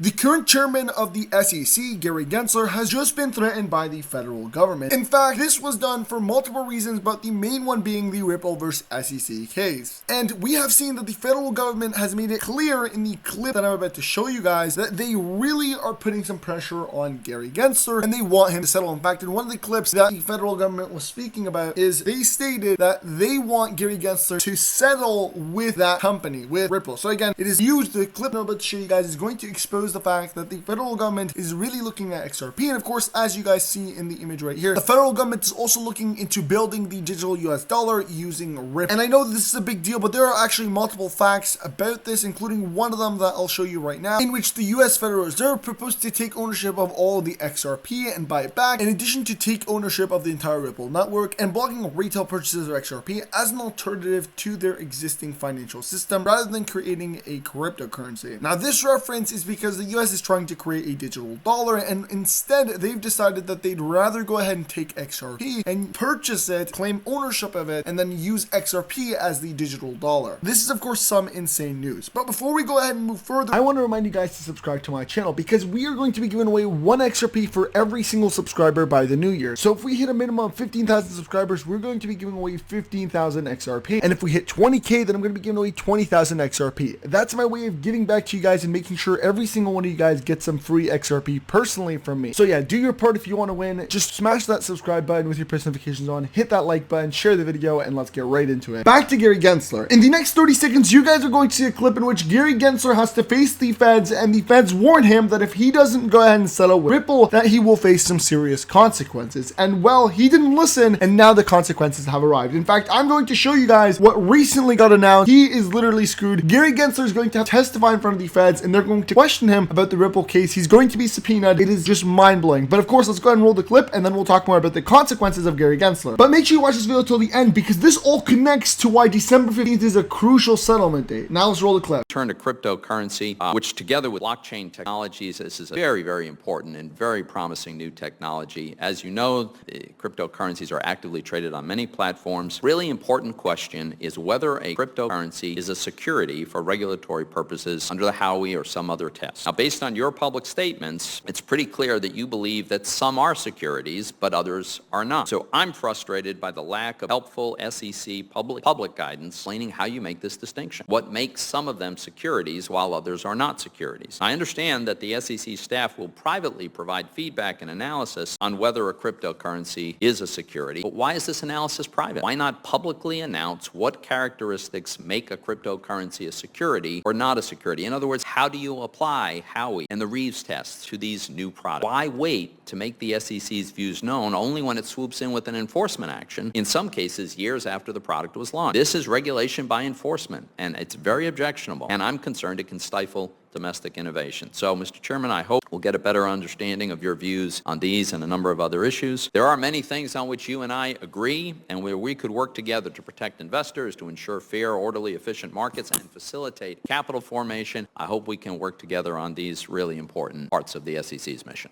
The current chairman of the SEC, Gary Gensler, has just been threatened by the federal government. In fact, this was done for multiple reasons, but the main one being the Ripple vs. SEC case. And we have seen that the federal government has made it clear in the clip that I'm about to show you guys that they really are putting some pressure on Gary Gensler and they want him to settle. In fact, in one of the clips that the federal government was speaking about is they stated that they want Gary Gensler to settle with that company, with Ripple. So again, it is huge. The clip I'm about to show you guys is going to expose the fact that the federal government is really looking at XRP. And of course, as you guys see in the image right here, the federal government is also looking into building the digital US dollar using Ripple. And I know this is a big deal, but there are actually multiple facts about this, including one of them that I'll show you right now, in which the US Federal Reserve proposed to take ownership of all the XRP and buy it back, in addition to take ownership of the entire Ripple network and blocking retail purchases of XRP as an alternative to their existing financial system rather than creating a cryptocurrency. Now, this reference is because the US is trying to create a digital dollar, and instead they've decided that they'd rather go ahead and take XRP and purchase it, claim ownership of it, and then use XRP as the digital dollar. This is of course some insane news. But before we go ahead and move further, I want to remind you guys to subscribe to my channel because we are going to be giving away 1 XRP for every single subscriber by the new year. So if we hit a minimum of 15,000 subscribers, we're going to be giving away 15,000 XRP. And if we hit 20k, then I'm going to be giving away 20,000 XRP. That's my way of giving back to you guys and making sure every single one of you guys get some free XRP personally from me. So yeah, do your part if you want to win. Just smash that subscribe button with your post notifications on, hit that like button, share the video, and let's get right into it. Back to Gary Gensler. In the next 30 seconds, you guys are going to see a clip in which Gary Gensler has to face the feds, and the feds warn him that if he doesn't go ahead and settle with Ripple, that he will face some serious consequences. And well, he didn't listen, and now the consequences have arrived. In fact, I'm going to show you guys what recently got announced. He is literally screwed. Gary Gensler is going to have to testify in front of the feds, and they're going to question him about the Ripple case. He's going to be subpoenaed. It is just mind-blowing. But of course, let's go ahead and roll the clip, and then we'll talk more about the consequences of Gary Gensler. But make sure you watch this video till the end because this all connects to why December 15th is a crucial settlement date. Now let's roll the clip. Turn to cryptocurrency, which together with blockchain technologies, this is a very, very important and very promising new technology. As you know, cryptocurrencies are actively traded on many platforms. Really important question is whether a cryptocurrency is a security for regulatory purposes under the Howey or some other test. Now, based on your public statements, it's pretty clear that you believe that some are securities, but others are not. So I'm frustrated by the lack of helpful SEC public guidance explaining how you make this distinction. What makes some of them securities while others are not securities? I understand that the SEC staff will privately provide feedback and analysis on whether a cryptocurrency is a security, but why is this analysis private? Why not publicly announce what characteristics make a cryptocurrency a security or not a security? In other words, how do you apply Howey and the Reeves tests to these new products? Why wait to make the SEC's views known only when it swoops in with an enforcement action, in some cases years after the product was launched? This is regulation by enforcement, and it's very objectionable, and I'm concerned it can stifle domestic innovation. So, Mr. Chairman, I hope we'll get a better understanding of your views on these and a number of other issues. There are many things on which you and I agree and where we could work together to protect investors, to ensure fair, orderly, efficient markets, and facilitate capital formation. I hope we can work together on these really important parts of the SEC's mission.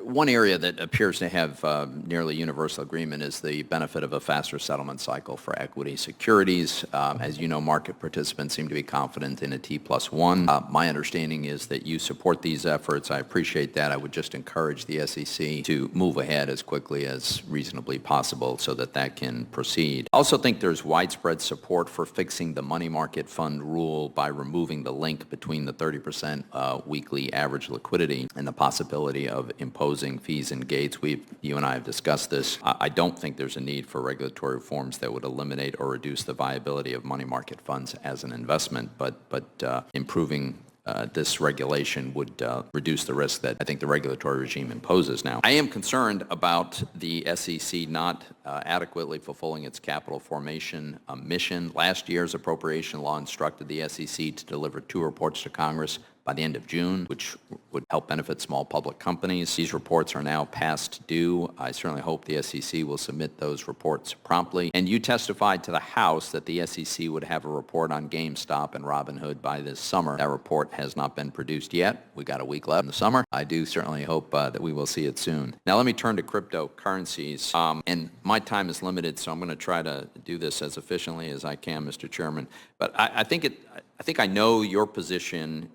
One area that appears to have nearly universal agreement is the benefit of a faster settlement cycle for equity securities. As you know, market participants seem to be confident in a T+1. My understanding is that you support these efforts. I appreciate that. I would just encourage the SEC to move ahead as quickly as reasonably possible so that that can proceed. I also think there's widespread support for fixing the money market fund rule by removing the link between the 30% weekly average liquidity and the possibility of imposing fees and gates. You and I have discussed this. I don't think there's a need for regulatory reforms that would eliminate or reduce the viability of money market funds as an investment, but improving this regulation would reduce the risk that I think the regulatory regime imposes now. I am concerned about the SEC not adequately fulfilling its capital formation mission. Last year's appropriation law instructed the SEC to deliver 2 reports to Congress by the end of June, which would help benefit small public companies. These reports are now past due. I certainly hope the SEC will submit those reports promptly. And you testified to the House that the SEC would have a report on GameStop and Robinhood by this summer. That report has not been produced yet. We got a week left in the summer. I do certainly hope that we will see it soon. Now let me turn to cryptocurrencies. And my time is limited, so I'm going to try to do this as efficiently as I can, Mr. Chairman. But I think I know your position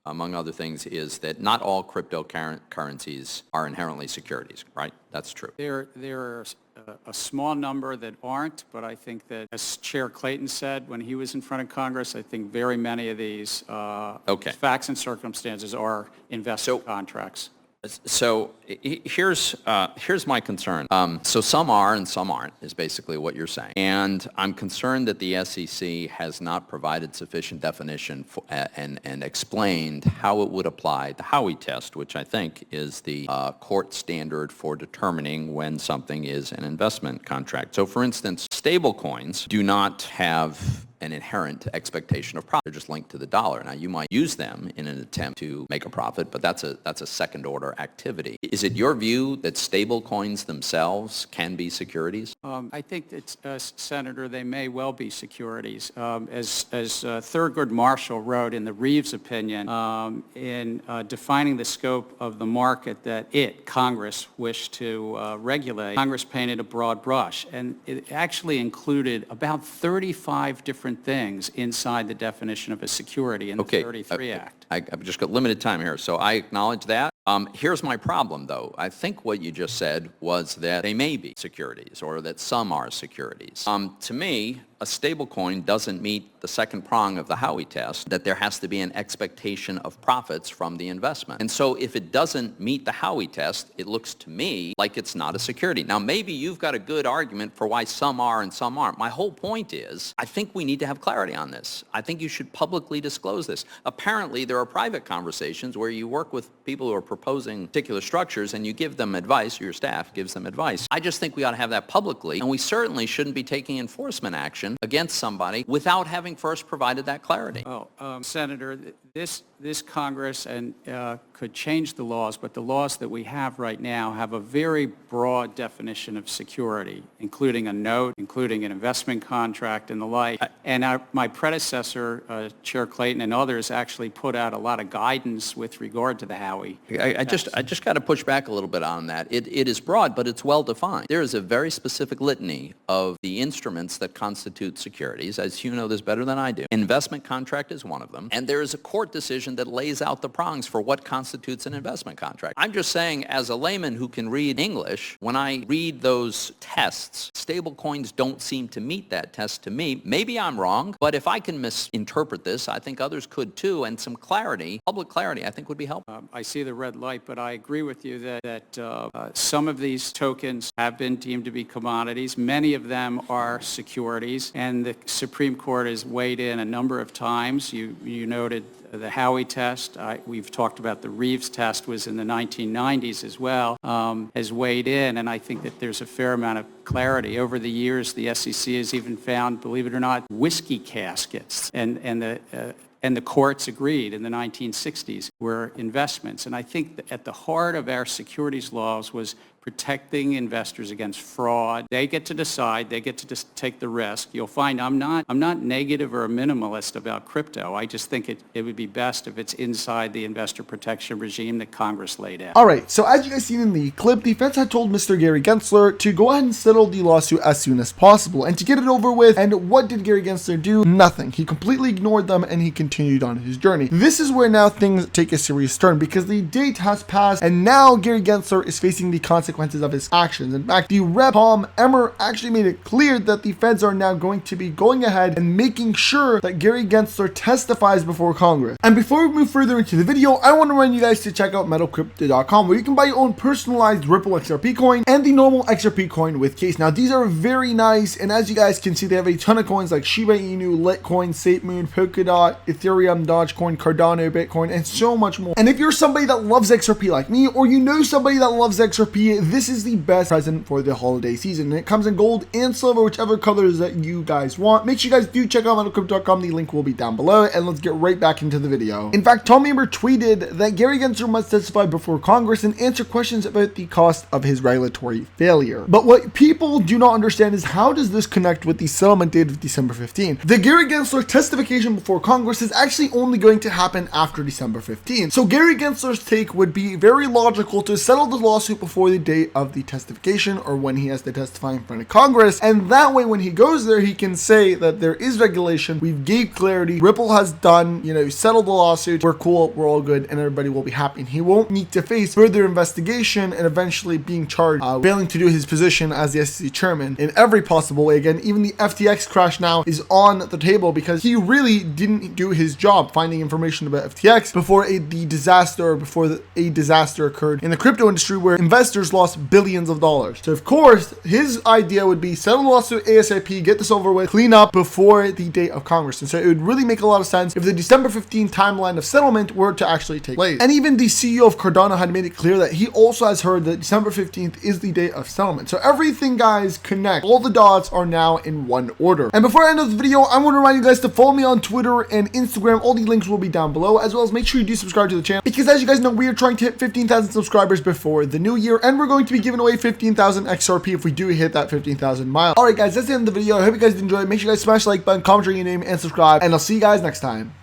among other things, is that not all cryptocurrencies are inherently securities, right? That's true. There are a small number that aren't, but I think that, as Chair Clayton said when he was in front of Congress, I think very many of these facts and circumstances are investment contracts. So here's my concern. So some are and some aren't is basically what you're saying. And I'm concerned that the SEC has not provided sufficient definition and explained how it would apply the Howey test, which I think is the court standard for determining when something is an investment contract. So for instance, stable coins do not have an inherent expectation of profit. They're just linked to the dollar. Now, you might use them in an attempt to make a profit, but that's a second-order activity. Is it your view that stable coins themselves can be securities? I think that, Senator, they may well be securities. As Thurgood Marshall wrote in the Reeves opinion, in defining the scope of the market that Congress, wished to regulate, Congress painted a broad brush, and it actually included about 35 different things inside the definition of a security in the 33 Act. I've just got limited time here, so I acknowledge that. Here's my problem, though. I think what you just said was that they may be securities, or that some are securities. To me, a stable coin doesn't meet the second prong of the Howey test, that there has to be an expectation of profits from the investment. And so if it doesn't meet the Howey test, it looks to me like it's not a security. Now, maybe you've got a good argument for why some are and some aren't. My whole point is, I think we need to have clarity on this. I think you should publicly disclose this. Apparently, there are private conversations where you work with people who are proposing particular structures and you give them advice, or your staff gives them advice. I just think we ought to have that publicly, and we certainly shouldn't be taking enforcement action against somebody without having first provided that clarity. Well, Senator, this Congress could change the laws, but the laws that we have right now have a very broad definition of security, including a note, including an investment contract, and the like. My predecessor, Chair Clayton, and others actually put out a lot of guidance with regard to the Howey. I just got to push back a little bit on that. It is broad, but it's well defined. There is a very specific litany of the instruments that constitute securities. As you know this better than I do. Investment contract is one of them, and there is a court decision that lays out the prongs for what constitutes an investment contract. I'm just saying, as a layman who can read English, when I read those tests, stable coins don't seem to meet that test to me. Maybe I'm wrong, but if I can misinterpret this, I think others could too, and some clarity, public clarity, I think would be helpful. I see the red light, but I agree with you that some of these tokens have been deemed to be commodities. Many of them are securities, and the Supreme Court has weighed in a number of times. You noted the Howey test. We've talked about the Reeves test was in the 1990s as well, has weighed in, and I think that there's a fair amount of clarity. Over the years, the SEC has even found, believe it or not, whiskey caskets, and the courts agreed in the 1960s were investments. And I think that at the heart of our securities laws was protecting investors against fraud. They get to decide. They get to just take the risk. You'll find I'm not negative or a minimalist about crypto. I just think it would be best if it's inside the investor protection regime that Congress laid out. All right, so as you guys seen in the clip, the feds had told Mr. Gary Gensler to go ahead and settle the lawsuit as soon as possible and to get it over with. And what did Gary Gensler do? Nothing. He completely ignored them and he continued on his journey. This is where now things take a serious turn because the date has passed and now Gary Gensler is facing the consequences of his actions. In fact, the Rep. Tom Emmer actually made it clear that the feds are now going to be going ahead and making sure that Gary Gensler testifies before Congress. And before we move further into the video, I want to remind you guys to check out metalcrypto.com where you can buy your own personalized Ripple XRP coin and the normal XRP coin with case. Now, these are very nice, and as you guys can see, they have a ton of coins like Shiba Inu, Litecoin, SapeMoon, Polkadot, Ethereum, Dogecoin, Cardano, Bitcoin, and so much more. And if you're somebody that loves XRP like me, or you know somebody that loves XRP, this is the best present for the holiday season. And it comes in gold and silver, whichever colors that you guys want. Make sure you guys do check out metalcrypto.com. The link will be down below. And let's get right back into the video. In fact, Tom Emmer tweeted that Gary Gensler must testify before Congress and answer questions about the cost of his regulatory failure. But what people do not understand is how does this connect with the settlement date of December 15th? The Gary Gensler testification before Congress is actually only going to happen after December 15th. 15th. So Gary Gensler's take would be very logical to settle the lawsuit before the date of the testification, or when he has to testify in front of Congress, and that way when he goes there he can say that there is regulation, we've gave clarity, Ripple has done, settled the lawsuit, we're cool, we're all good, and everybody will be happy, and he won't need to face further investigation and eventually being charged failing to do his position as the SEC chairman in every possible way. Again, even the FTX crash now is on the table because he really didn't do his job finding information about FTX before a disaster occurred in the crypto industry where investors lost billions of dollars. So of course, his idea would be settle the lawsuit ASAP, get this over with, clean up before the date of Congress. And so it would really make a lot of sense if the December 15th timeline of settlement were to actually take place. And even the CEO of Cardano had made it clear that he also has heard that December 15th is the date of settlement. So everything, guys, connect. All the dots are now in one order. And before I end this video, I want to remind you guys to follow me on Twitter and Instagram. All the links will be down below, as well as make sure you do subscribe to the channel, because as you guys know, we are trying to hit 15,000 subscribers before the new year, and we're going to be giving away 15,000 XRP if we do hit that 15,000 mile. Alright guys, that's the end of the video. I hope you guys enjoyed. Make sure you guys smash the like button, comment your name, and subscribe, and I'll see you guys next time.